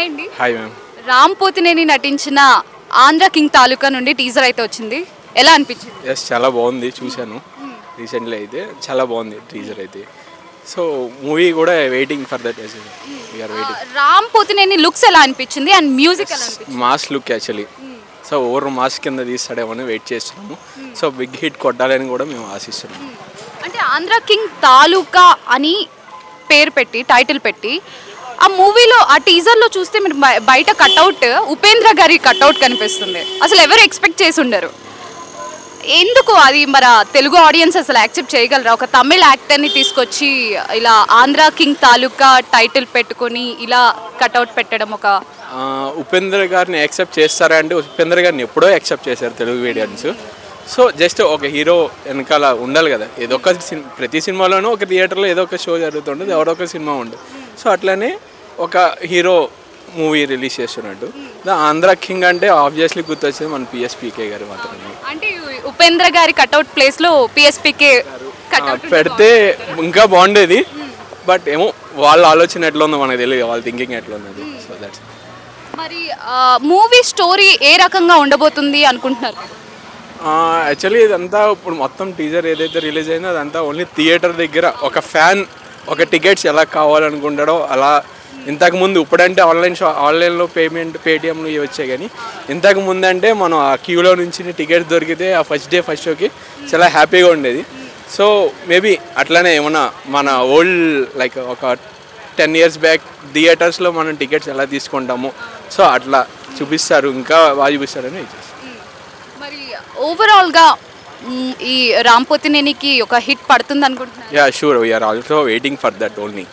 Hi అండి. Hi ma'am. Ram Pothineni నటించిన Andhra king తాలూకా నుండి టీజర్ అయితే వచ్చింది. ఎలా అనిపించింది? ఎస్, చాలా బాగుంది. చూశాను రీసెంట్లీ అయితే. చాలా బాగుంది టీజర్ అయితే. సో మూవీ కూడా waiting for that. We're waiting. Ram Pothineni looks ఎలా అనిపించింది అండ్ మ్యూజిక్ ఎలా అనిపించింది? Mass look actually. So over mass కింద తీస్తాడేమని వెయిట్ చేస్తున్నాము. సో బిగ్ హిట్ కొట్టాలని కూడా మేము ఆశిస్తున్నాము. అంటే ఆంధ్ర కింగ్ తాలూకా అని పేరు పెట్టి టైటిల్ పెట్టి ఆ మూవీలో ఆ టీజర్లో చూస్తే మీరు బయట కట్అవుట్ ఉపేంద్ర గారి కట్అవుట్ కనిపిస్తుంది. అసలు ఎవరు ఎక్స్పెక్ట్ చేసి ఉండరు. ఎందుకు అది మన తెలుగు ఆడియన్స్ అసలు యాక్సెప్ట్ చేయగలరా? ఒక తమిళ్ యాక్టర్ని తీసుకొచ్చి ఇలా ఆంధ్ర కింగ్ తాలూకా టైటిల్ పెట్టుకొని ఇలా కట్అవుట్ పెట్టడం ఒక ఉపేంద్ర గారిని యాక్సెప్ట్ చేస్తారా అంటే ఉపేంద్ర గారిని ఎప్పుడో యాక్సెప్ట్ చేశారు తెలుగు మీడియన్స్. సో జస్ట్ ఒక హీరో వెనకాల ఉండాలి కదా. ఏదో ఒక ప్రతి సినిమాలోనూ ఒక థియేటర్లో ఏదో ఒక షో జరుగుతుంటుంది, ఎవరో ఒక సినిమా ఉండదు. సో అట్లనే ఒక హీరో మూవీ రిలీజ్ చేస్తున్నట్టు ఆంధ్ర కింగ్ అంటే ఆబ్వియస్లీ గుర్తొచ్చింది మన పిఎస్పీకే గారు మాత్రమే. అంటే ఉపేంద్ర గారి కట్అవుట్ ప్లేస్లో పిఎస్పీకే పెడితే ఇంకా బాగుండేది. బట్ ఏమో వాళ్ళ ఆలోచన ఎట్లా ఉందో మనకు తెలియదు, వాళ్ళ థింకింగ్ ఎట్లా ఉన్నది. So that's. మరి మూవీ స్టోరీ ఏ రకంగా ఉండబోతుంది అనుకుంటున్నారు? యాక్చువల్లీ ఇదంతా ఇప్పుడు మొత్తం టీజర్ ఏదైతే రిలీజ్ అయిందో అదంతా ఓన్లీ థియేటర్ దగ్గర ఒక ఫ్యాన్ ఒక టికెట్స్ ఎలా కావాలనుకుంటాడో అలా. ఇంతకుముందు ఇప్పుడంటే ఆన్లైన్లో పేటిఎంలు ఇవి వచ్చాయి, కానీ ఇంతకు ముందు అంటే మనం ఆ క్యూలో నుంచి టికెట్ దొరికితే ఆ ఫస్ట్ షోకి చాలా హ్యాపీగా ఉండేది. సో మేబీ అట్లానే ఏమన్నా మన ఓల్డ్ లైక్ ఒక 10 years బ్యాక్ థియేటర్స్లో మనం టికెట్స్ ఎలా తీసుకుంటాము, సో అట్లా చూపిస్తారు, ఇంకా బాగా చూపిస్తారని. మరి ఓవరాల్గా ఈ రామ్ పోతినేనికి ఒక హిట్ పడుతుంది అనుకుంటున్నాను. Yeah sure, we're also waiting for that only.